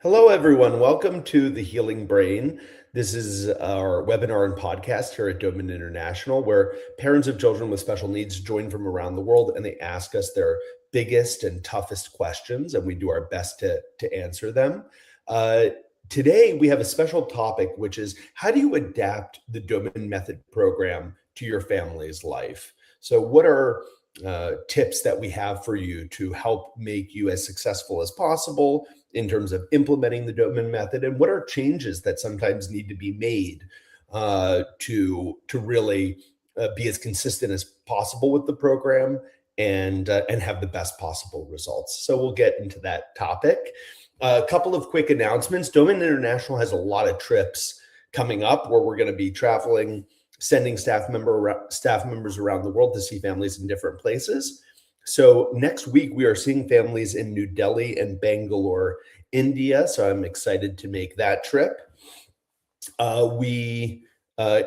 Hello, everyone. Welcome to The Healing Brain. This is our webinar and podcast here at Doman International, where parents of children with special needs join from around the world and they ask us their biggest and toughest questions, and we do our best to answer them. Today, we have a special topic, which is how do you adapt the Doman Method program to your family's life? So, what are tips that we have for you to help make you as successful as possible in terms of implementing the Doman Method, and what are changes that sometimes need to be made to really be as consistent as possible with the program and have the best possible results. So we'll get into that topic. A couple of quick announcements. Doman International has a lot of trips coming up where we're going to be traveling, sending staff members around the world to see families in different places. So next week, we are seeing families in New Delhi and Bangalore, India. So I'm excited to make that trip. We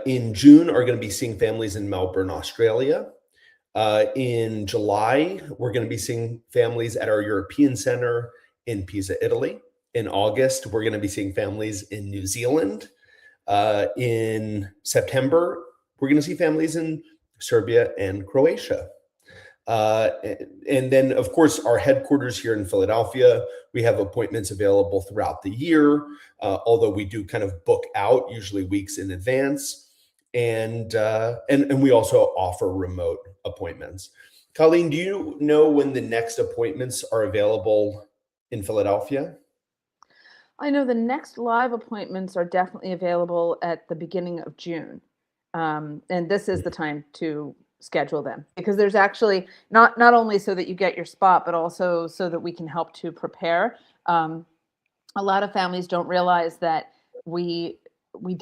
in June, are going to be seeing families in Melbourne, Australia. In July, we're going to be seeing families at our European Center in Pisa, Italy. In August, we're going to be seeing families in New Zealand. In September, we're going to see families in Serbia and Croatia. And then, of course, our headquarters here in Philadelphia, we have appointments available throughout the year, although we do kind of book out usually weeks in advance. And we also offer remote appointments. Colleen, do you know when the next appointments are available in Philadelphia? I know the next live appointments are definitely available at the beginning of June. And this is the time to schedule them, because there's actually not only so that you get your spot, but also so that we can help to prepare. A lot of families don't realize that we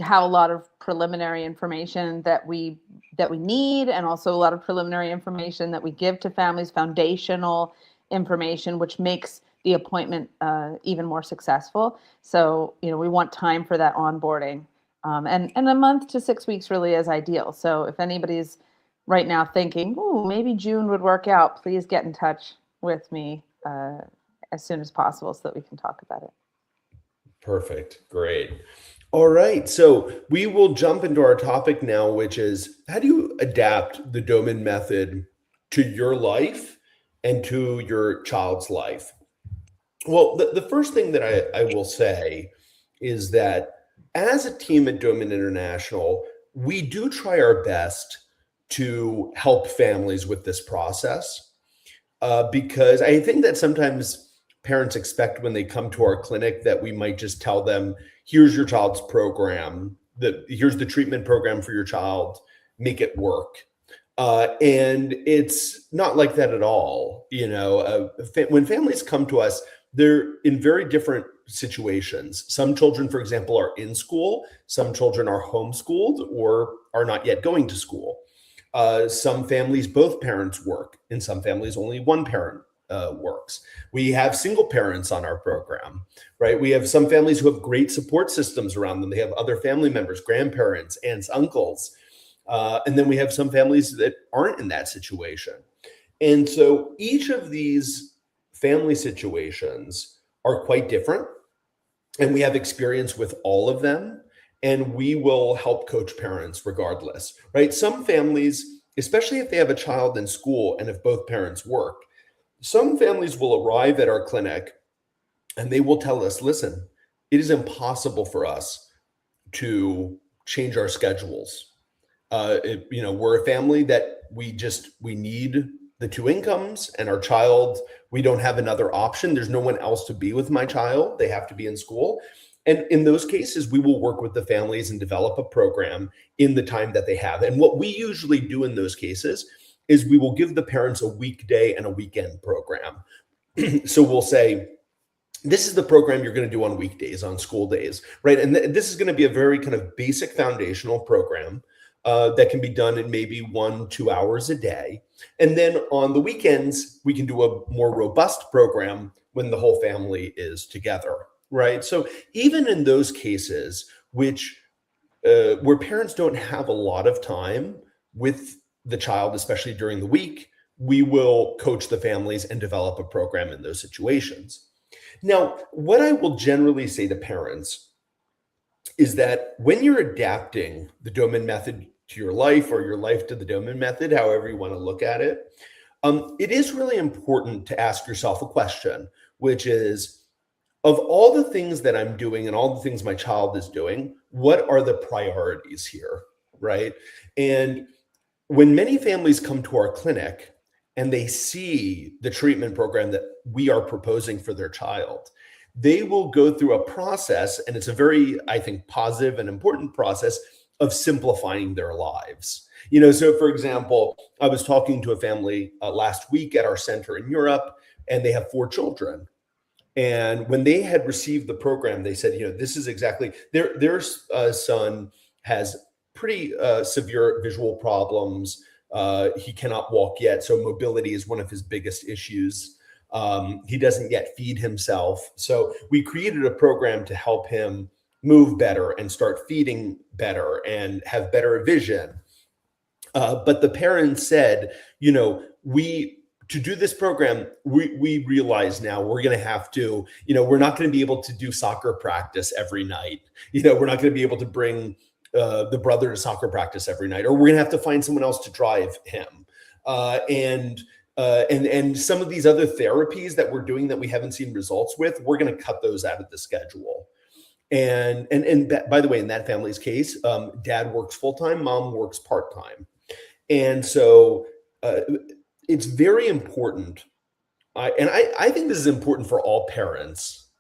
have a lot of preliminary information that we need, and also a lot of preliminary information that we give to families, foundational information, which makes the appointment even more successful. So, we want time for that onboarding. And a month to 6 weeks really is ideal. So if anybody's right now thinking, oh, maybe June would work out, please get in touch with me as soon as possible so that we can talk about it. Perfect. Great. All right. So we will jump into our topic now, which is how do you adapt the Doman Method to your life and to your child's life? Well, the first thing that I will say is that as a team at Doman International, we do try our best to help families with this process because I think that sometimes parents expect when they come to our clinic that we might just tell them, here's your child's program, here's the treatment program for your child, make it work. And it's not like that at all. When families come to us, they're in very different situations. Some children, for example, are in school. Some children are homeschooled or are not yet going to school. Some families, both parents work. In some families, only one parent works. We have single parents on our program, right? We have some families who have great support systems around them. They have other family members, grandparents, aunts, uncles. And then we have some families that aren't in that situation. And so each of these family situations are quite different, and we have experience with all of them, and we will help coach parents regardless, right? Some families, especially if they have a child in school and if both parents work, some families will arrive at our clinic and they will tell us, listen, it is impossible for us to change our schedules. We're a family that we need the two incomes, and our child, we don't have another option. There's no one else to be with my child. They have to be in school. And in those cases, we will work with the families and develop a program in the time that they have. And what we usually do in those cases is we will give the parents a weekday and a weekend program. So we'll say, this is the program you're going to do on weekdays, on school days, right? And this is going to be a very kind of basic foundational program that can be done in maybe 1-2 hours a day. And then on the weekends, we can do a more robust program when the whole family is together, right? So even in those cases, where parents don't have a lot of time with the child, especially during the week, we will coach the families and develop a program in those situations. Now, what I will generally say to parents is that when you're adapting the Doman method to your life or your life to the Doman method, however you want to look at it, it is really important to ask yourself a question, which is, of all the things that I'm doing and all the things my child is doing, what are the priorities here, right? And when many families come to our clinic and they see the treatment program that we are proposing for their child, they will go through a process, and it's a very, I think, positive and important process of simplifying their lives. So for example, I was talking to a family last week at our center in Europe, and they have 4 children. And when they had received the program, they said, this is exactly their son has pretty severe visual problems. He cannot walk yet, so mobility is one of his biggest issues. He doesn't yet feed himself, so we created a program to help him move better and start feeding better and have better vision. But the parents said, we to do this program, we realize now we're going to have to, we're not going to be able to do soccer practice every night. We're not going to be able to bring the brother to soccer practice every night, or we're going to have to find someone else to drive him. And some of these other therapies that we're doing that we haven't seen results with, we're going to cut those out of the schedule. And by the way, in that family's case, dad works full time, mom works part time, and so it's very important. I think this is important for all parents,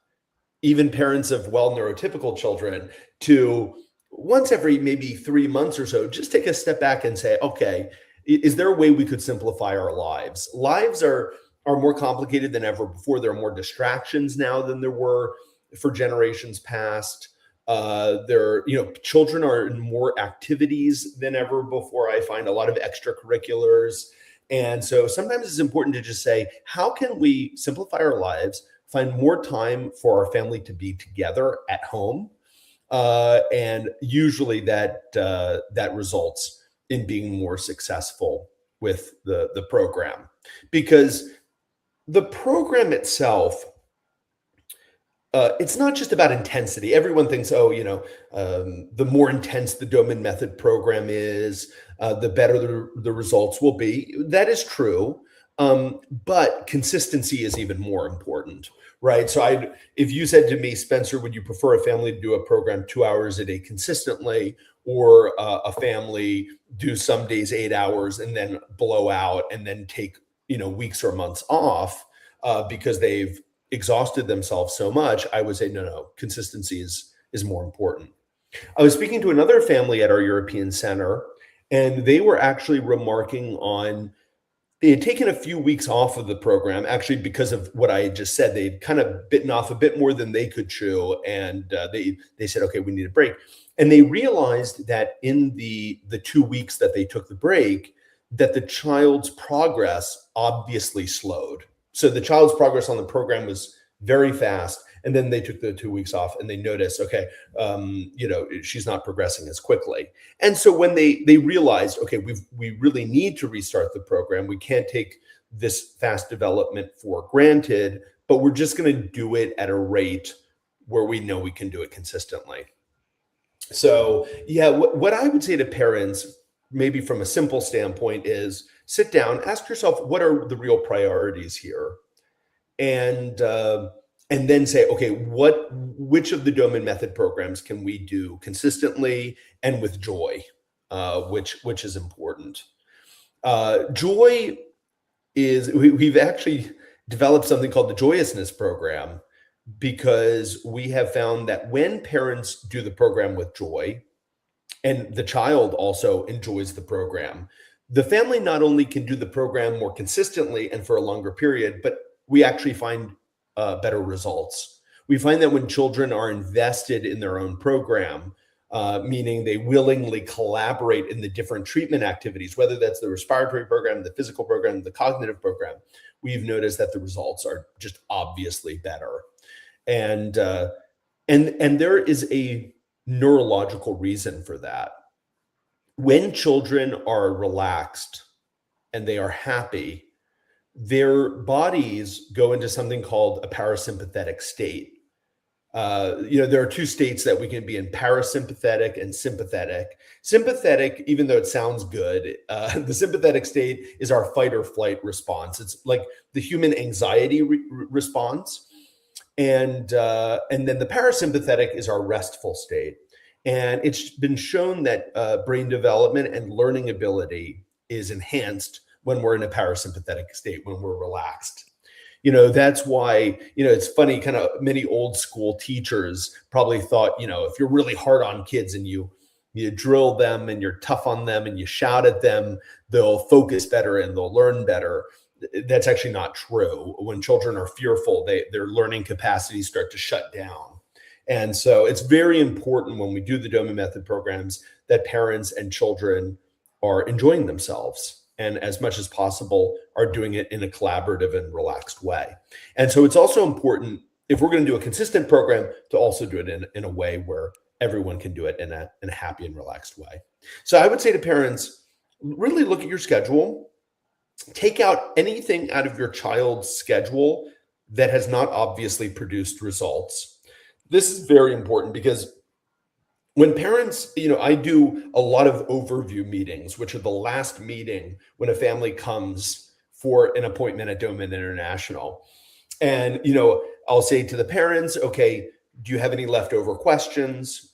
even parents of well neurotypical children, to once every maybe 3 months or so, just take a step back and say, okay, is there a way we could simplify our lives? Lives are more complicated than ever before. There are more distractions now than there were for generations past. Children are in more activities than ever before. I find a lot of extracurriculars. And so sometimes it's important to just say, how can we simplify our lives, find more time for our family to be together at home? And usually that results in being more successful with the program, because the program itself, it's not just about intensity. Everyone thinks, the more intense the Doman Method program is, the better the results will be. That is true. But consistency is even more important, right? So if you said to me, Spencer, would you prefer a family to do a program 2 hours a day consistently, or a family do some days 8 hours and then blow out and then take, weeks or months off because they've exhausted themselves so much? I would say, no, consistency is more important. I was speaking to another family at our European center, and they were actually remarking on, they had taken a few weeks off of the program, actually, because of what I had just said. They'd kind of bitten off a bit more than they could chew, and they said, okay, we need a break. And they realized that in the 2 weeks that they took the break, that the child's progress obviously slowed. So the child's progress on the program was very fast. And then they took the 2 weeks off, and they noticed, okay, she's not progressing as quickly. And so when they realized, okay, we really need to restart the program. We can't take this fast development for granted, but we're just going to do it at a rate where we know we can do it consistently. So yeah, what I would say to parents, maybe from a simple standpoint, is sit down, ask yourself, what are the real priorities here? And then say, okay, which of the Doman Method programs can we do consistently and with joy, which is important. Joy is, we've actually developed something called the Joyousness Program, because we have found that when parents do the program with joy, and the child also enjoys the program, the family not only can do the program more consistently and for a longer period, but we actually find better results. We find that when children are invested in their own program, meaning they willingly collaborate in the different treatment activities, whether that's the respiratory program, the physical program, the cognitive program, we've noticed that the results are just obviously better. And there is a neurological reason for that. When children are relaxed and they are happy, their bodies go into something called a parasympathetic state. There are two states that we can be in: parasympathetic and sympathetic. Sympathetic, even though it sounds good, the sympathetic state is our fight or flight response. It's like the human anxiety response. And then the parasympathetic is our restful state. And it's been shown that brain development and learning ability is enhanced when we're in a parasympathetic state, when we're relaxed. That's why, it's funny, kind of many old school teachers probably thought, if you're really hard on kids and you drill them and you're tough on them and you shout at them, they'll focus better and they'll learn better. That's actually not true. When children are fearful, their learning capacities start to shut down. And so it's very important when we do the Doman Method programs that parents and children are enjoying themselves, and as much as possible are doing it in a collaborative and relaxed way. And so it's also important, if we're going to do a consistent program, to also do it in a way where everyone can do it in a happy and relaxed way. So I would say to parents, really look at your schedule, take out anything out of your child's schedule that has not obviously produced results. This is very important because when parents, I do a lot of overview meetings, which are the last meeting when a family comes for an appointment at Doman International. And, I'll say to the parents, okay, do you have any leftover questions?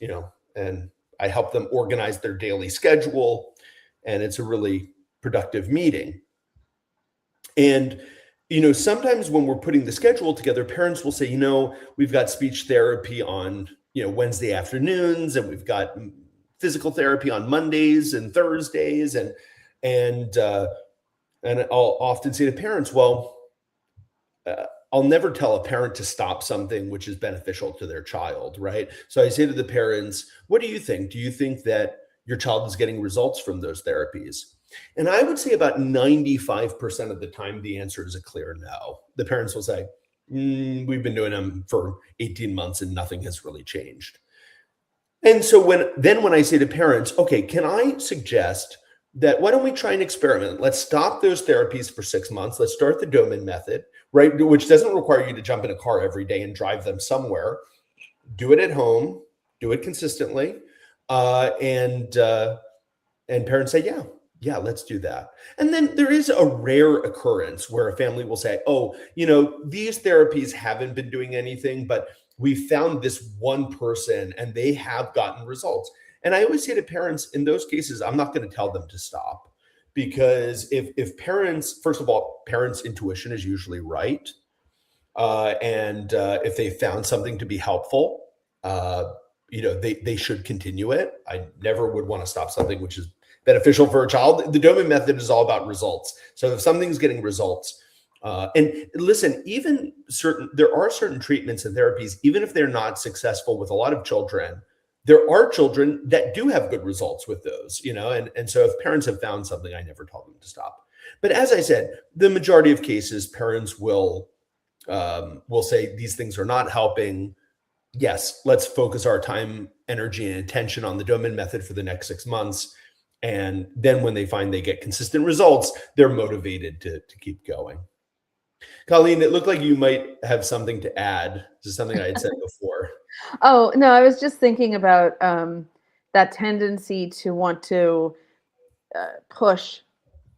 And I help them organize their daily schedule. And it's a really productive meeting. And, sometimes when we're putting the schedule together, parents will say, we've got speech therapy on Wednesday afternoons, and we've got physical therapy on Mondays and Thursdays, and I'll often say to parents, well, I'll never tell a parent to stop something which is beneficial to their child, right? So I say to the parents, what do you think? Do you think that your child is getting results from those therapies? And I would say about 95% of the time, the answer is a clear no. The parents will say, we've been doing them for 18 months and nothing has really changed. And so when I say to parents, okay, can I suggest that why don't we try an experiment? Let's stop those therapies for 6 months. Let's start the Doman Method, right? Which doesn't require you to jump in a car every day and drive them somewhere. Do it at home, do it consistently. And parents say, yeah, let's do that. And then there is a rare occurrence where a family will say, oh, these therapies haven't been doing anything, but we found this one person and they have gotten results. And I always say to parents, in those cases, I'm not going to tell them to stop, because if parents, first of all, parents' intuition is usually right. And if they found something to be helpful, they should continue it. I never would want to stop something which is beneficial for a child. The Doman Method is all about results. So if something's getting results, and listen, there are certain treatments and therapies, even if they're not successful with a lot of children, there are children that do have good results with those, and so if parents have found something, I never tell them to stop. But as I said, the majority of cases, parents will say these things are not helping. Yes, let's focus our time, energy, and attention on the Doman Method for the next 6 months. And then when they find they get consistent results, they're motivated to keep going. Colleen, it looked like you might have something to add to something I had said before. Oh, no, I was just thinking about that tendency to want to push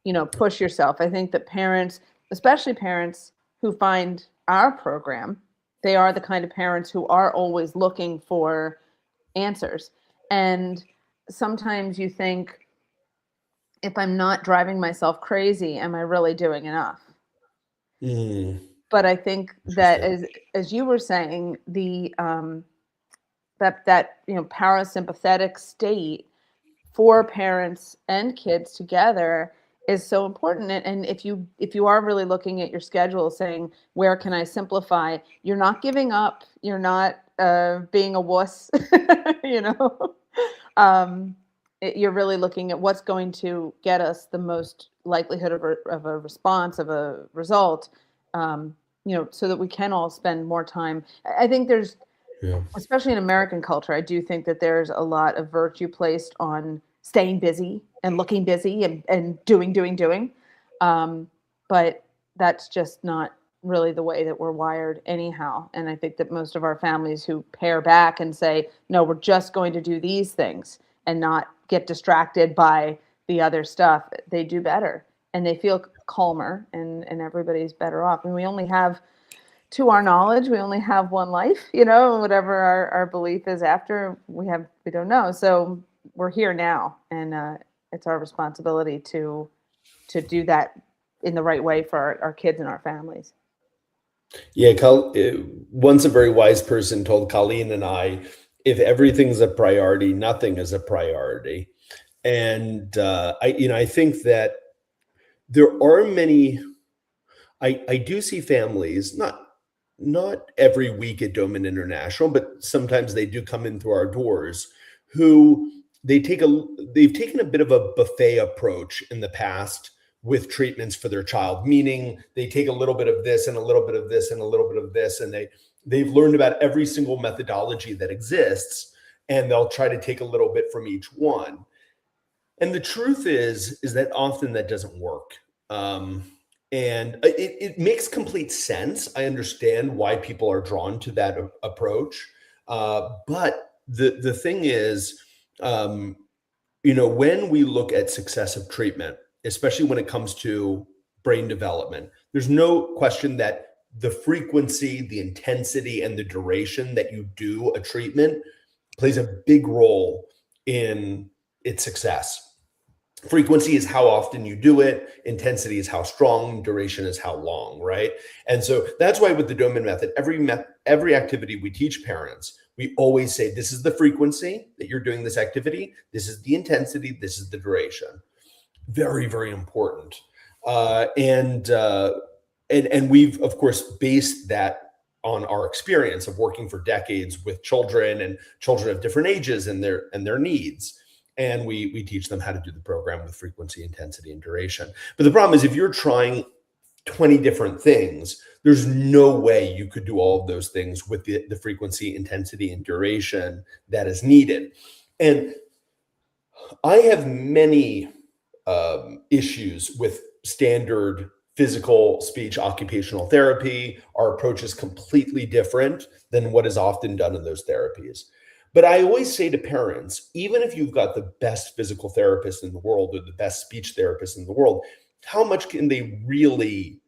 yourself. I think that parents, especially parents who find our program, they are the kind of parents who are always looking for answers. And sometimes you think, if I'm not driving myself crazy, am I really doing enough? But I think that as you were saying, the that parasympathetic state for parents and kids together is so important. And if you are really looking at your schedule, saying, where can I simplify? You're not giving up. You're not being a wuss. You're really looking at what's going to get us the most likelihood of a response, of a result, so that we can all spend more time. I think there's, especially in American culture, I do think that there's a lot of virtue placed on staying busy and looking busy and doing. But that's just not really the way that we're wired anyhow. And I think that most of our families who pare back and say, no, we're just going to do these things and not get distracted by the other stuff, they do better and they feel calmer, and everybody's better off. And we only have, to our knowledge, we only have one life, whatever our belief is after, we don't know. So we're here now, and it's our responsibility to do that in the right way for our kids and our families. Yeah, once a very wise person told Colleen and I, if everything's a priority, nothing is a priority. And I think that there are many. I do see families, not every week at Doman International, but sometimes they do come in through our doors, who they've taken a bit of a buffet approach in the past with treatments for their child, meaning they take a little bit of this and a little bit of this and a little bit of this, and they've learned about every single methodology that exists, and they'll try to take a little bit from each one. And the truth is that often that doesn't work. And it makes complete sense. I understand why people are drawn to that approach. But the thing is, when we look at successive treatment, especially when it comes to brain development, there's no question that the frequency, the intensity, and the duration that you do a treatment plays a big role in its success. Frequency is how often you do it. Intensity is how strong. Duration is how long, right? And so that's why with the Doman method, every activity we teach parents, we always say, this is the frequency that you're doing this activity. This is the intensity. This is the duration. Very, very important. And we've, of course, based that on our experience of working for decades with children of different ages and their needs. And we teach them how to do the program with frequency, intensity, and duration. But the problem is, if you're trying 20 different things, there's no way you could do all of those things with the frequency, intensity, and duration that is needed. And I have many issues with standard physical, speech, occupational therapy. Our approach is completely different than what is often done in those therapies. But I always say to parents, even if you've got the best physical therapist in the world or the best speech therapist in the world, how much can they really,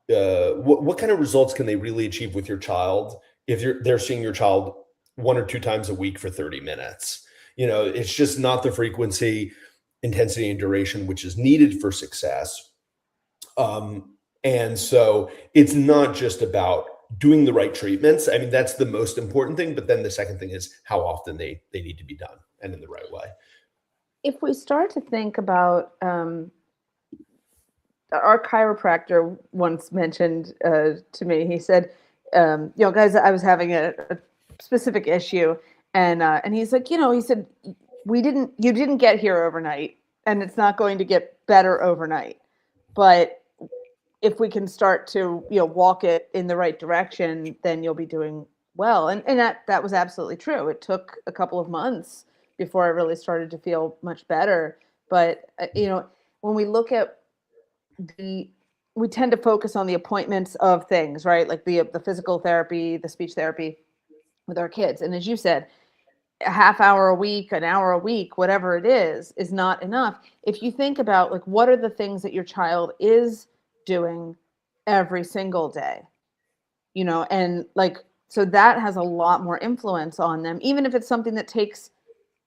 what kind of results can they really achieve with your child if they're seeing your child 1 or 2 times a week for 30 minutes? It's just not the frequency, intensity, and duration which is needed for success. And so it's not just about doing the right treatments. I mean, that's the most important thing. But then the second thing is how often they need to be done and in the right way. If we start to think about, our chiropractor once mentioned to me, he said, guys, I was having a specific issue, and he's like, he said, you didn't get here overnight, and it's not going to get better overnight, but if we can start to, walk it in the right direction, then you'll be doing well. And that was absolutely true. It took a couple of months before I really started to feel much better. But, when we look at we tend to focus on the appointments of things, right? Like the physical therapy, the speech therapy with our kids. And as you said, a half hour a week, an hour a week, whatever it is not enough. If you think about, like, what are the things that your child is doing every single day, and so that has a lot more influence on them, even if it's something that takes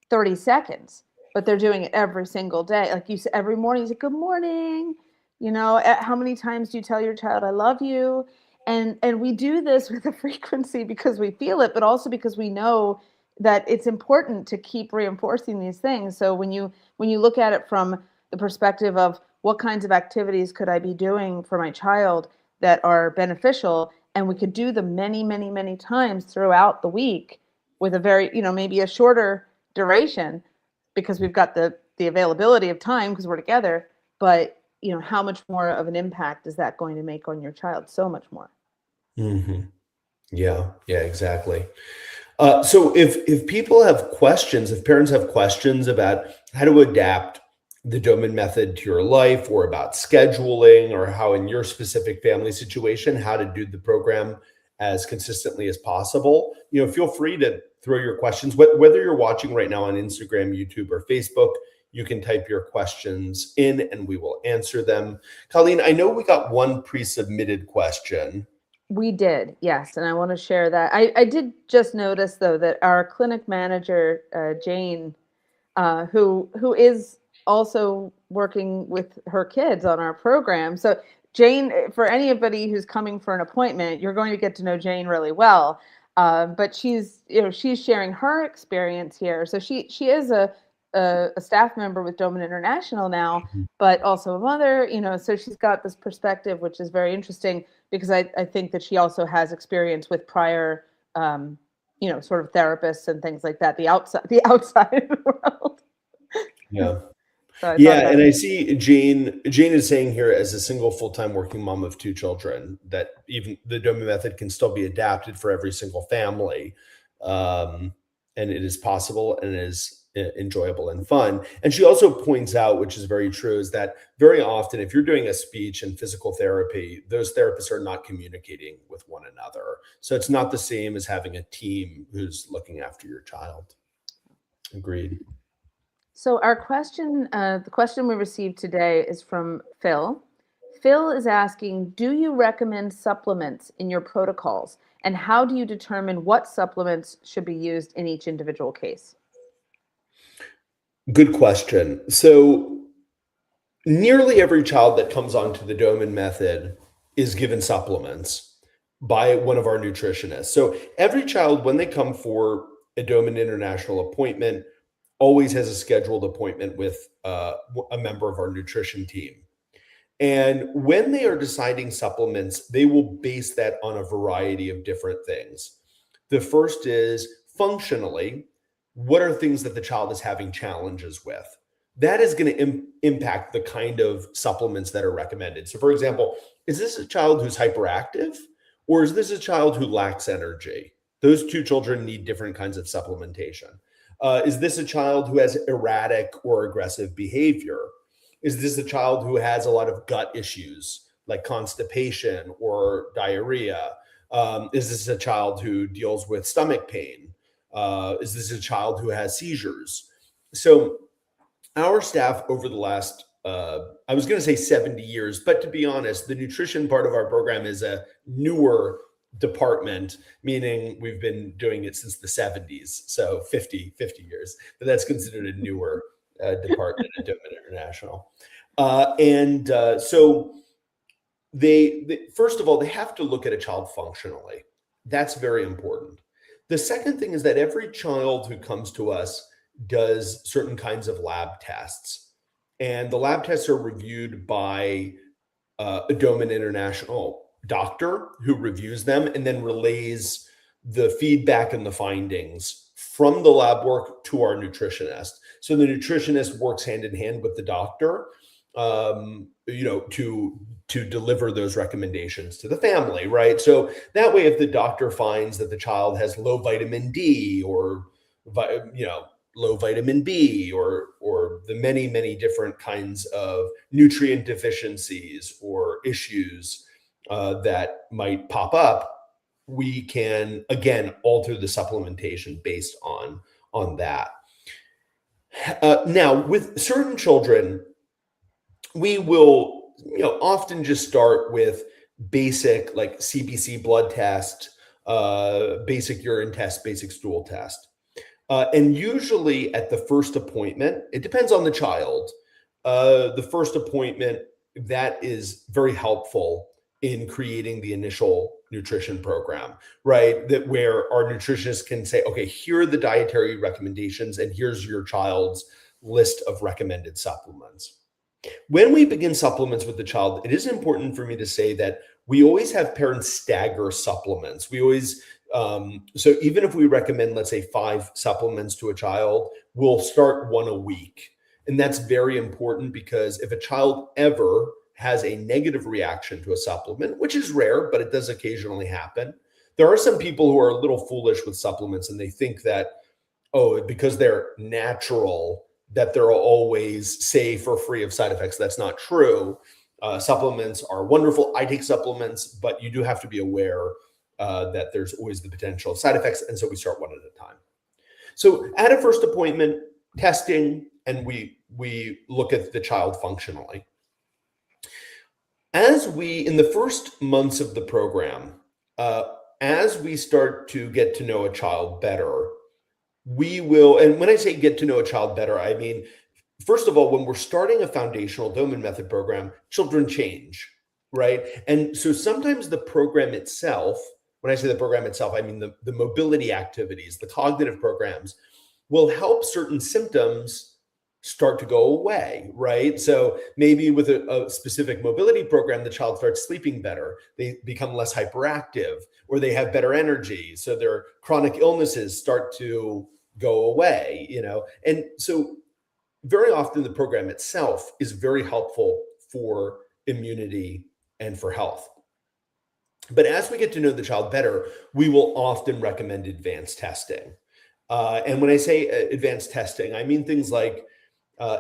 30 seconds, but they're doing it every single day. Like you said, every morning you say, good morning, how many times do you tell your child, I love you? And we do this with a frequency because we feel it, but also because we know that it's important to keep reinforcing these things. So when you look at it from the perspective of what kinds of activities could I be doing for my child that are beneficial, and we could do them many, many, many times throughout the week with a very, maybe a shorter duration because we've got the availability of time because we're together, but how much more of an impact is that going to make on your child? So much more. Mm-hmm. Yeah, exactly. So if people have questions, if parents have questions about how to adapt the Doman method to your life, or about scheduling, or how in your specific family situation, how to do the program as consistently as possible, feel free to throw your questions, whether you're watching right now on Instagram, YouTube, or Facebook. You can type your questions in and we will answer them. Colleen, I know we got one pre-submitted question. We did, yes, and I want to share that. I did just notice though that our clinic manager, Jane, who is also working with her kids on our program. So Jane, for anybody who's coming for an appointment, you're going to get to know Jane really well. But she's sharing her experience here. So she is a staff member with Doman International now, but also a mother. So she's got this perspective, which is very interesting because I think that she also has experience with prior, sort of therapists and things like that. The outside world. Yeah. So Yeah, and I see Jane is saying here, as a single full-time working mom of 2 children, that even the Doman method can still be adapted for every single family. And it is possible and is enjoyable and fun. And she also points out, which is very true, is that very often if you're doing a speech and physical therapy, those therapists are not communicating with one another. So it's not the same as having a team who's looking after your child. Agreed. So our question, the question we received today is from Phil. Phil is asking, do you recommend supplements in your protocols? And how do you determine what supplements should be used in each individual case? Good question. So nearly every child that comes onto the Doman method is given supplements by one of our nutritionists. So every child, when they come for a Doman International appointment, always has a scheduled appointment with a member of our nutrition team. And when they are deciding supplements, they will base that on a variety of different things. The first is functionally, what are things that the child is having challenges with? That is going to impact the kind of supplements that are recommended. So, for example, is this a child who's hyperactive, or is this a child who lacks energy? Those 2 children need different kinds of supplementation. Is this a child who has erratic or aggressive behavior? Is this a child who has a lot of gut issues like constipation or diarrhea? Is this a child who deals with stomach pain? Is this a child who has seizures? So our staff over the last, I was going to say 70 years, but to be honest, the nutrition part of our program is a newer department, meaning we've been doing it since the 70s, so 50 years, but that's considered a newer department at Doman International. So they first of all, they have to look at a child functionally. That's very important. The second thing is that every child who comes to us does certain kinds of lab tests, and the lab tests are reviewed by a Doman International doctor who reviews them and then relays the feedback and the findings from the lab work to our nutritionist. So the nutritionist works hand in hand with the doctor, to deliver those recommendations to the family, right? So that way, if the doctor finds that the child has low vitamin D or, low vitamin B or the many different kinds of nutrient deficiencies or issues that might pop up, we can again alter the supplementation based on that. Now, with certain children, we will often just start with basic like CBC blood test, basic urine test, basic stool test. And usually at the first appointment, it depends on the child. The first appointment, that is very helpful in creating the initial nutrition program, right? That where our nutritionist can say, okay, here are the dietary recommendations, and here's your child's list of recommended supplements. When we begin supplements with the child, it is important for me to say that we always have parents stagger supplements. We always, so even if we recommend, let's say 5 supplements to a child, we'll start 1 a week. And that's very important because if a child ever has a negative reaction to a supplement, which is rare, but it does occasionally happen, there are some people who are a little foolish with supplements and they think that, oh, because they're natural, that they're always safe or free of side effects. That's not true. Supplements are wonderful. I take supplements, but you do have to be aware that there's always the potential of side effects. And so we start one at a time. So at a first appointment, testing, and we look at the child functionally. As we, in the first months of the program, as we start to get to know a child better, we will, and when I say get to know a child better, I mean, first of all, when we're starting a foundational Doman Method program, children change, right? And so sometimes the program itself, when I say the program itself, I mean the mobility activities, the cognitive programs, will help certain symptoms start to go away, right? So maybe with a specific mobility program, the child starts sleeping better, they become less hyperactive, or they have better energy. So their chronic illnesses start to go away, you know? And so very often the program itself is very helpful for immunity and for health. But as we get to know the child better, we will often recommend advanced testing. And when I say advanced testing, I mean things like,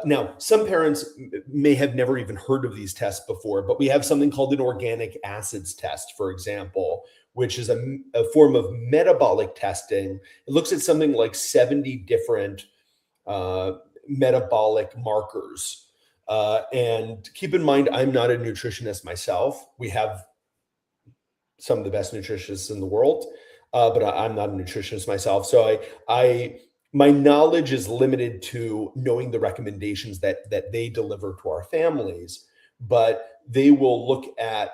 now, some parents may have never even heard of these tests before, but we have something called an organic acids test, for example, which is a form of metabolic testing. It looks at something like 70 different metabolic markers. And keep in mind, I'm not a nutritionist myself. We have some of the best nutritionists in the world, but I'm not a nutritionist myself. So my knowledge is limited to knowing the recommendations that they deliver to our families, but they will look at,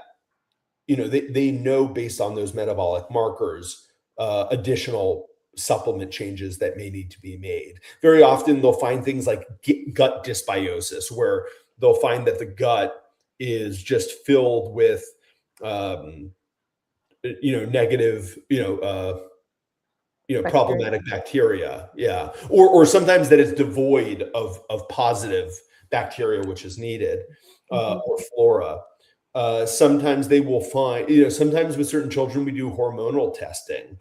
you know, they know based on those metabolic markers, additional supplement changes that may need to be made. Very often they'll find things like gut dysbiosis, where they'll find that the gut is just filled with, negative, Bacteria. problematic bacteria. Yeah. Or sometimes that it's devoid of positive bacteria, which is needed, or flora. Sometimes they will find, sometimes with certain children, we do hormonal testing.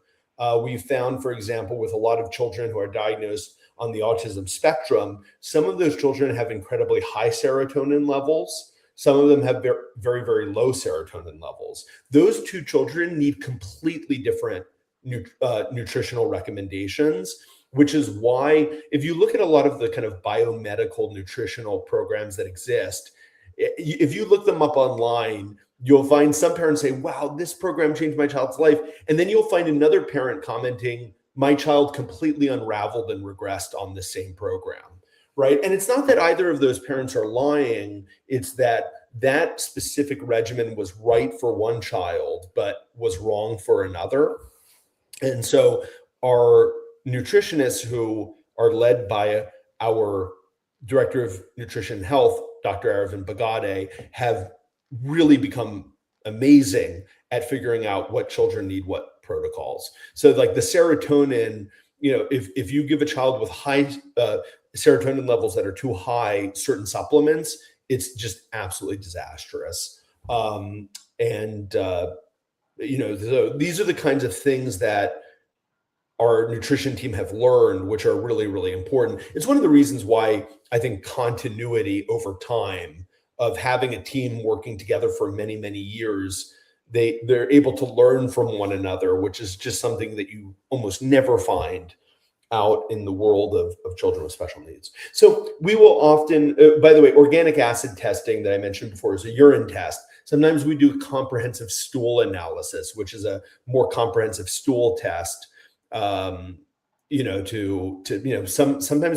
We found, for example, with a lot of children who are diagnosed on the autism spectrum, some of those children have incredibly high serotonin levels. Some of them have very, very, very low serotonin levels. Those two children need completely different nutritional recommendations, which is why if you look at a lot of the kind of biomedical nutritional programs that exist, if you look them up online, you'll find some parents say, wow, this program changed my child's life. And then you'll find another parent commenting, my child completely unraveled and regressed on the same program, right? And it's not that either of those parents are lying. It's that specific regimen was right for one child, but was wrong for another. And so our nutritionists, who are led by our director of nutrition and health, Dr. Aravind Bagade, have really become amazing at figuring out what children need, what protocols. So like the serotonin, if you give a child with high serotonin levels that are too high, certain supplements, it's just absolutely disastrous. So these are the kinds of things that our nutrition team have learned, which are really, really important. It's one of the reasons why I think continuity over time of having a team working together for many, many years, they're able to learn from one another, which is just something that you almost never find out in the world of children with special needs. So we will often, by the way, organic acid testing that I mentioned before is a urine test. Sometimes we do comprehensive stool analysis, which is a more comprehensive stool test. Sometimes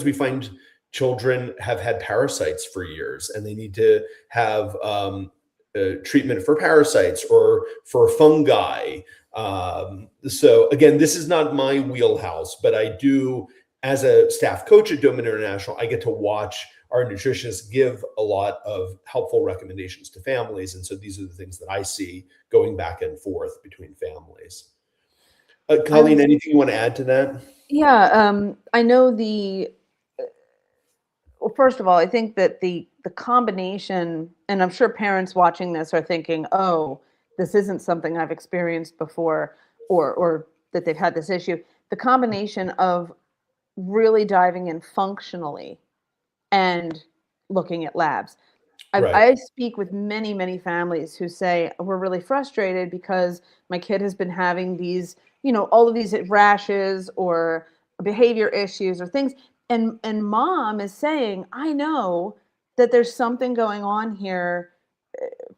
we find children have had parasites for years and they need to have treatment for parasites or for fungi. So again, this is not my wheelhouse, but I do, as a staff coach at Doman International, I get to watch our nutritionists give a lot of helpful recommendations to families. And so these are the things that I see going back and forth between families. Colleen, anything you want to add to that? Yeah, I know well, first of all, I think that the combination, and I'm sure parents watching this are thinking, oh, this isn't something I've experienced before, or that they've had this issue. The combination of really diving in functionally and looking at labs. Right. I speak with many, many families who say, we're really frustrated because my kid has been having these, all of these rashes or behavior issues or things. And mom is saying, I know that there's something going on here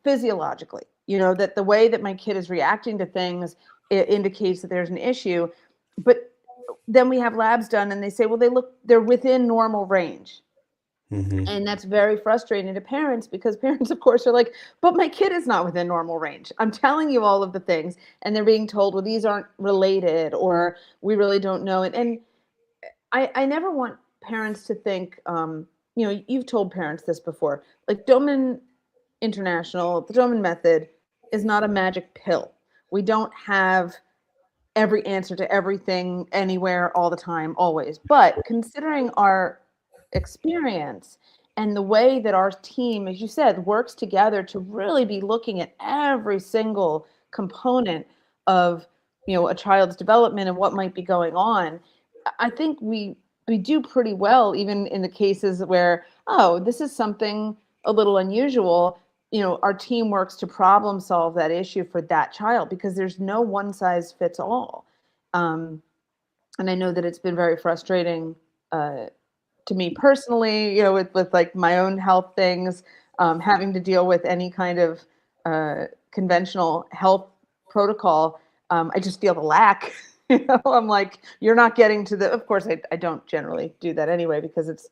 physiologically, that the way that my kid is reacting to things, it indicates that there's an issue. But then we have labs done and they say, well, they're within normal range. Mm-hmm. And that's very frustrating to parents because parents, of course, are like, but my kid is not within normal range. I'm telling you all of the things. And they're being told, well, these aren't related or we really don't know. And I never want parents to think, you've told parents this before, like Doman International, the Doman Method is not a magic pill. We don't have every answer to everything anywhere all the time, always. But considering our experience and the way that our team, as you said, works together to really be looking at every single component of a child's development and what might be going on, I think we do pretty well, even in the cases where, oh, this is something a little unusual. Our team works to problem solve that issue for that child because there's no one size fits all. And I know that it's been very frustrating to me personally, with like my own health things, having to deal with any kind of conventional health protocol. I just feel the lack. I'm like, you're not getting to of course, I don't generally do that anyway, because it's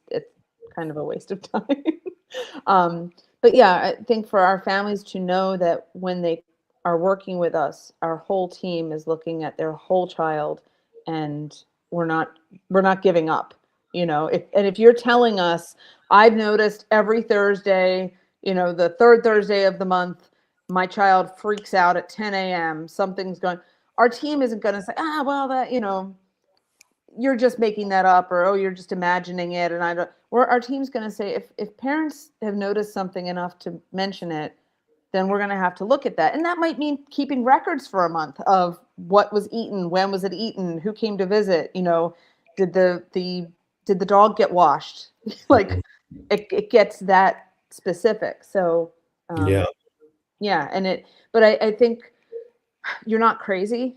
kind of a waste of time. But yeah, I think for our families to know that when they are working with us, our whole team is looking at their whole child, and we're not giving up. If you're telling us, I've noticed every Thursday, the third Thursday of the month, my child freaks out at 10 a.m. Something's going. Our team isn't going to say, well, that you're just making that up, or, oh, you're just imagining it. And our team's going to say, if parents have noticed something enough to mention it, then we're going to have to look at that. And that might mean keeping records for a month of what was eaten, when was it eaten, who came to visit, did the dog get washed? Like it gets that specific. So, Yeah. yeah. But I think you're not crazy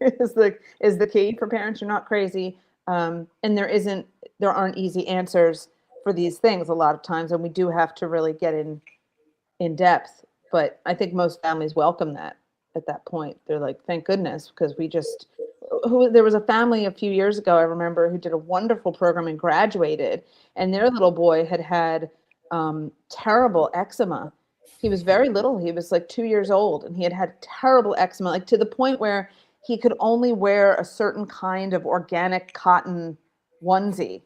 is the key for parents. You're not crazy. And there aren't easy answers for these things a lot of times. And we do have to really get in depth, but I think most families welcome that at that point. They're like, thank goodness, because there was a family a few years ago, I remember, who did a wonderful program and graduated, and their little boy had terrible eczema. He was very little. He was like 2 years old, and he had terrible eczema, like to the point where he could only wear a certain kind of organic cotton onesie.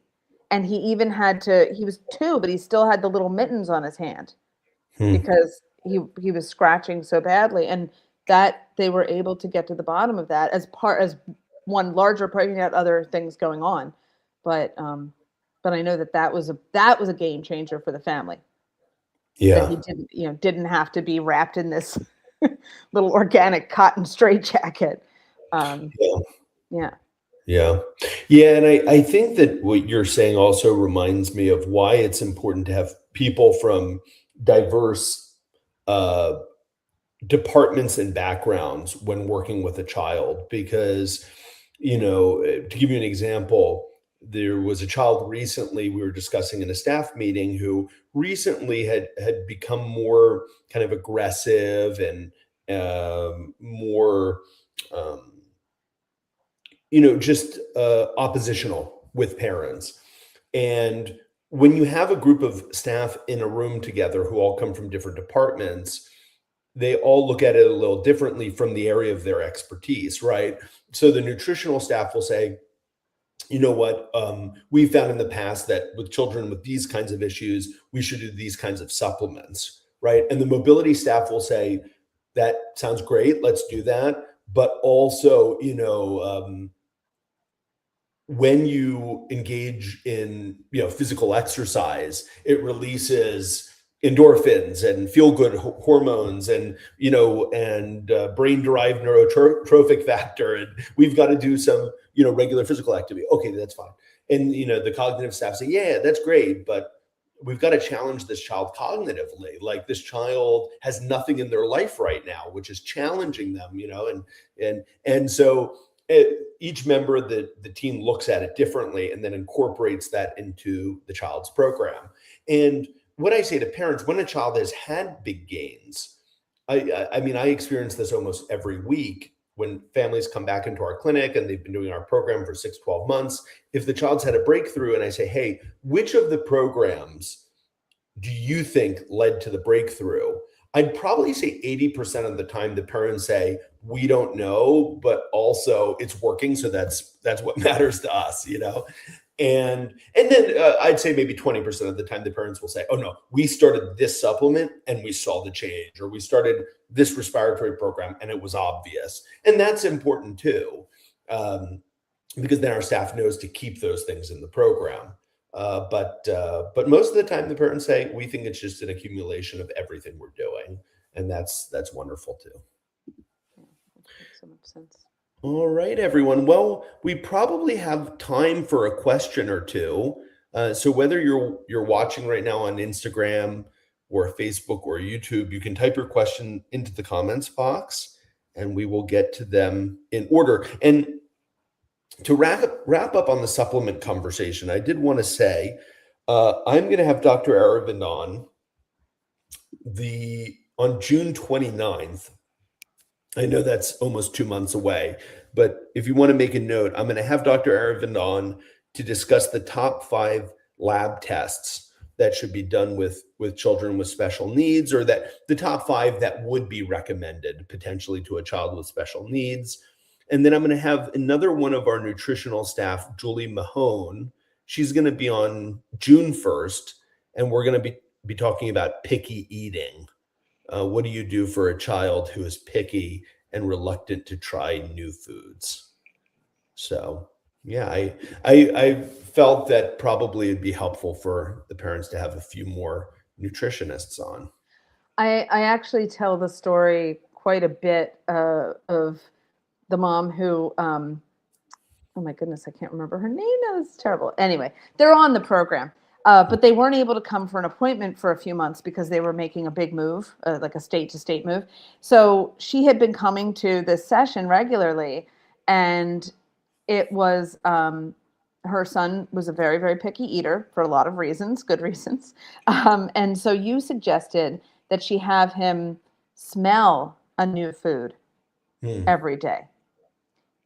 And he was 2, but he still had the little mittens on his hand because he was scratching so badly, and that they were able to get to the bottom of that as one larger part. You had other things going on, but I know that was a game changer for the family. That Yeah. he didn't have to be wrapped in this little organic cotton straitjacket. Yeah. Yeah. Yeah. Yeah. And I think that what you're saying also reminds me of why it's important to have people from diverse uh, departments and backgrounds when working with a child. Because, to give you an example, there was a child recently we were discussing in a staff meeting who recently had become more kind of aggressive and more um, just oppositional with parents. And when you have a group of staff in a room together who all come from different departments, they all look at it a little differently from the area of their expertise, right? So the nutritional staff will say, you know what, we found in the past that with children with these kinds of issues, we should do these kinds of supplements, right? And the mobility staff will say, that sounds great, let's do that. But also, when you engage in physical exercise, it releases endorphins and feel good hormones and brain derived neurotrophic factor, and we've got to do some regular physical activity. Okay, that's fine. And, the cognitive staff say, yeah, that's great, but we've got to challenge this child cognitively. Like, this child has nothing in their life right now, which is challenging them, and so each member of the team looks at it differently and then incorporates that into the child's program. And what I say to parents, when a child has had big gains, I mean, I experience this almost every week when families come back into our clinic and they've been doing our program for 6, 12 months. If the child's had a breakthrough and I say, hey, which of the programs do you think led to the breakthrough? I'd probably say 80% of the time the parents say, we don't know, but also it's working. So that's what matters to us, And then I'd say maybe 20% of the time the parents will say, oh no, we started this supplement and we saw the change, or we started this respiratory program and it was obvious. And that's important too, because then our staff knows to keep those things in the program. But most of the time the parents say, we think it's just an accumulation of everything we're doing. And that's wonderful too. Yeah, that makes so much sense. All right, everyone. Well, we probably have time for a question or two. So whether you're watching right now on Instagram or Facebook or YouTube, you can type your question into the comments box, and we will get to them in order. And to wrap up on the supplement conversation, I did want to say I'm going to have Dr. Aravind on June 29th. I know that's almost 2 months away, but if you want to make a note, I'm going to have Dr. Aravind on to discuss the top 5 lab tests that should be done with children with special needs, or that the top 5 that would be recommended potentially to a child with special needs. And then I'm going to have another one of our nutritional staff, Julie Mahone. She's going to be on June 1st, and we're going to be talking about picky eating. What do you do for a child who is picky and reluctant to try new foods? So, yeah, I felt that probably it'd be helpful for the parents to have a few more nutritionists on. I actually tell the story quite a bit of the mom who, oh my goodness, I can't remember her name. That was terrible. Anyway, they're on the program. But they weren't able to come for an appointment for a few months because they were making a big move, like a state-to-state move. So she had been coming to this session regularly, and it was her son was a very, very picky eater for a lot of reasons, good reasons. And so you suggested that she have him smell a new food every day.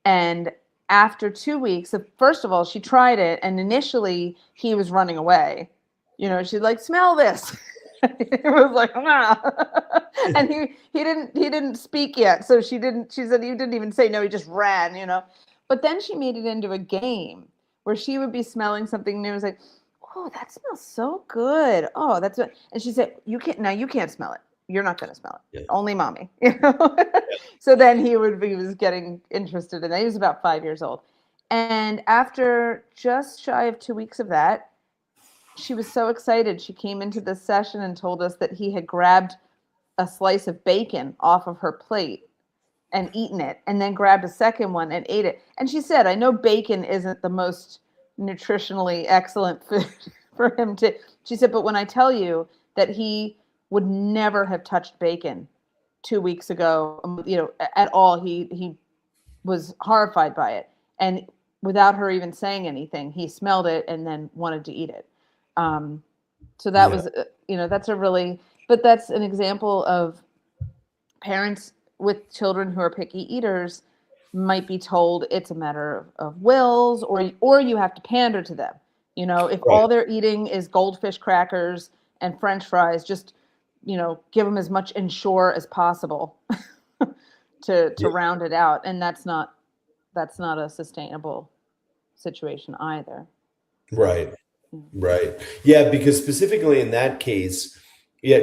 And after 2 weeks, first of all, she tried it, and initially he was running away. She's like, smell this. It was like, ah. And he didn't speak yet. So she said he didn't even say no, he just ran, But then she made it into a game where she would be smelling something new. It was like, oh, that smells so good. Oh, that's what. And she said, you can't smell it. You're not going to smell it. Yeah. Only mommy. So then he was getting interested in that. He was about 5 years old. And after just shy of 2 weeks of that, she was so excited. She came into this session and told us that he had grabbed a slice of bacon off of her plate and eaten it, and then grabbed a second one and ate it. And she said, I know bacon isn't the most nutritionally excellent food for him to, she said, but when I tell you that he would never have touched bacon 2 weeks ago, at all. He was horrified by it. And without her even saying anything, he smelled it and then wanted to eat it. So that was, but that's an example of parents with children who are picky eaters might be told it's a matter of wills, or you have to pander to them. If all they're eating is goldfish crackers and French fries, just give them as much Ensure as possible to round it out. And that's not a sustainable situation either. Right. Right. Yeah, because specifically in that case,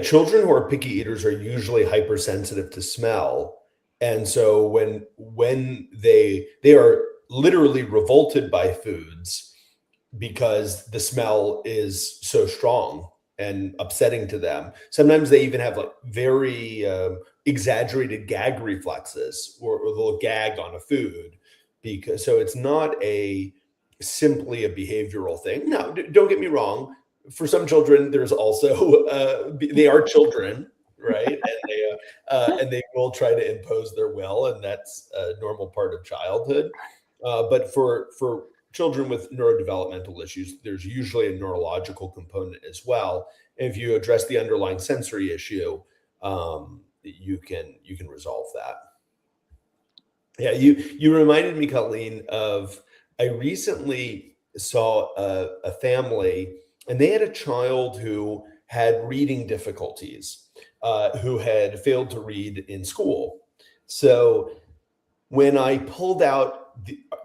children who are picky eaters are usually hypersensitive to smell. And so when they are literally revolted by foods because the smell is so strong and upsetting to them. Sometimes they even have like very exaggerated gag reflexes, or they'll gag on a food. because so it's not simply a behavioral thing. Now, don't get me wrong. For some children, there's also they are children, right? And they will try to impose their will, and that's a normal part of childhood. But for children with neurodevelopmental issues, there's usually a neurological component as well. And if you address the underlying sensory issue, you can resolve that. Yeah, you reminded me, Colleen, of I recently saw a family, and they had a child who had reading difficulties, who had failed to read in school. So when I pulled out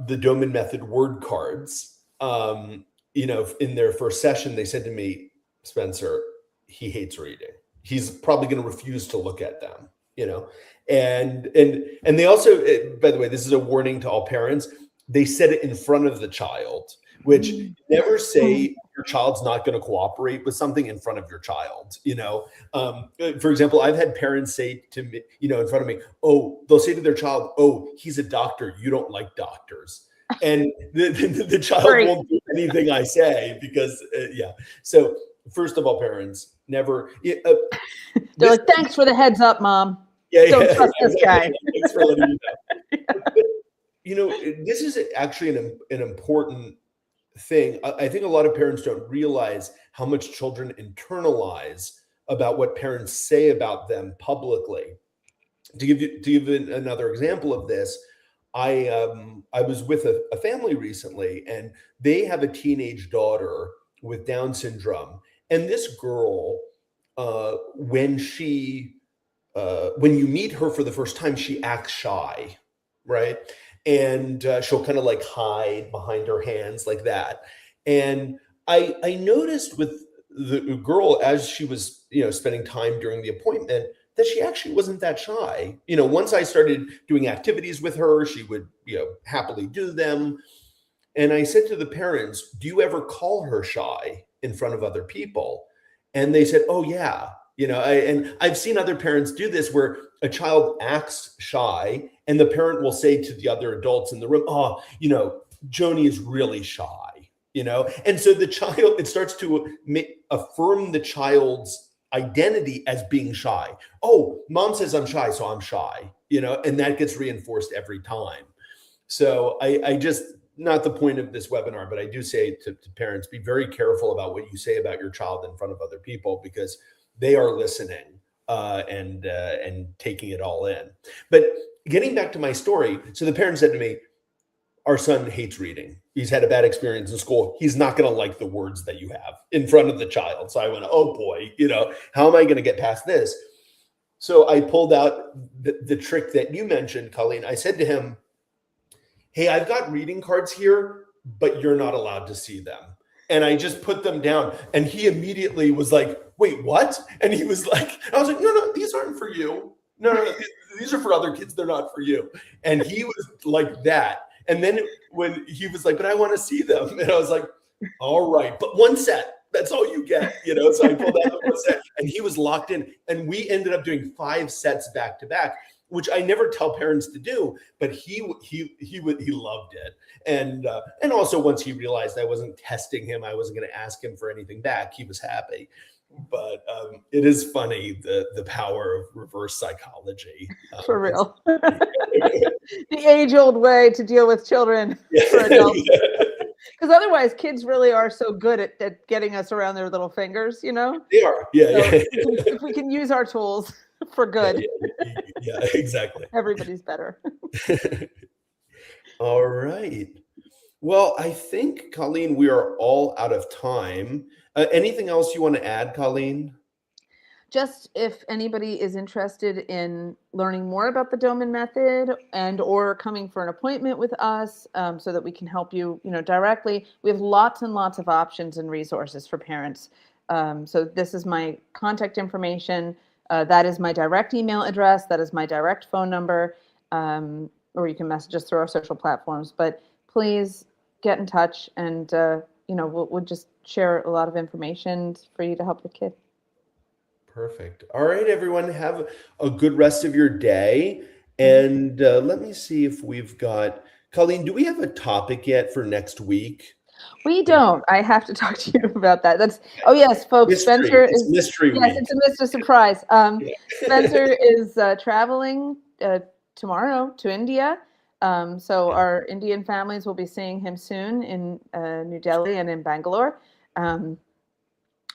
the Doman Method word cards, in their first session, they said to me, Spencer, he hates reading. He's probably going to refuse to look at them, and they also, by the way, this is a warning to all parents. They said it in front of the child, which never say your child's not going to cooperate with something in front of your child. For example, I've had parents say to me, in front of me, oh, they'll say to their child, oh, he's a doctor, you don't like doctors. And the child won't do anything I say because, yeah. So first of all, parents, never. They're like, thanks for the heads up, Mom. Yeah, don't trust this guy. Thanks for letting me know. This is actually an important thing. I think a lot of parents don't realize how much children internalize about what parents say about them publicly. To give another example of this, I was with a family recently, and they have a teenage daughter with Down syndrome, and this girl, when you meet her for the first time, she acts shy, right? And she'll kind of like hide behind her hands like that. And I noticed with the girl, as she was, spending time during the appointment, that she actually wasn't that shy. Once I started doing activities with her, she would, happily do them. And I said to the parents, do you ever call her shy in front of other people? And they said, oh yeah. And I've seen other parents do this where a child acts shy and the parent will say to the other adults in the room, oh, Joni is really shy, And so the child, it starts to affirm the child's identity as being shy. Oh, mom says I'm shy, so I'm shy, and that gets reinforced every time. So I just, not the point of this webinar, but I do say to parents, be very careful about what you say about your child in front of other people, because they are listening and taking it all in. But getting back to my story, so the parent said to me, our son hates reading. He's had a bad experience in school. He's not going to like the words that you have in front of the child. So I went, oh boy, how am I going to get past this? So I pulled out the trick that you mentioned, Colleen. I said to him, hey, I've got reading cards here, but you're not allowed to see them. And I just put them down. And he immediately was like, wait, what? And he was like, I was like, no, these aren't for you. No, these are for other kids. They're not for you. And he was like that. And then when he was like, but I want to see them. And I was like, all right, but one set. That's all you get, So I pulled out the one set, and he was locked in. And we ended up doing 5 sets back to back, which I never tell parents to do, but he loved it. And also once he realized I wasn't testing him, I wasn't going to ask him for anything back, he was happy. But it is funny, the power of reverse psychology. For real. The age-old way to deal with children for adults. Because otherwise, kids really are so good at getting us around their little fingers, They are, yeah. So if we can use our tools for good. Yeah, exactly. Everybody's better. All right. Well, I think, Colleen, we are all out of time. Anything else you want to add, Colleen? Just if anybody is interested in learning more about the Doman Method and or coming for an appointment with us so that we can help you, directly, we have lots and lots of options and resources for parents. So this is my contact information. That is my direct email address. That is my direct phone number. Or you can message us through our social platforms. But please get in touch, and we'll just share a lot of information for you to help your kid. Perfect. All right, everyone, have a good rest of your day. And let me see if we've got Colleen, do we have a topic yet for next week? We don't. I have to talk to you about that. Oh yes, folks. Mystery. Spencer It's is mystery yes, week. it's a Mr. Surprise. Yeah. Spencer is traveling tomorrow to India. So our Indian families will be seeing him soon in New Delhi and in Bangalore.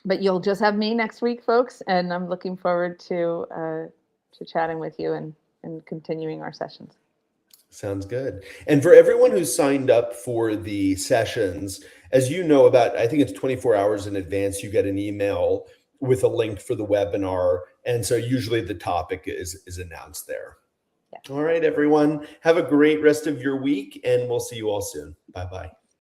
But you'll just have me next week, folks, and I'm looking forward to chatting with you and continuing our sessions. Sounds good. And for everyone who's signed up for the sessions, as you know, about I think it's 24 hours in advance, you get an email with a link for the webinar. And so usually the topic is announced there. Yeah. All right, everyone. Have a great rest of your week, and we'll see you all soon. Bye-bye.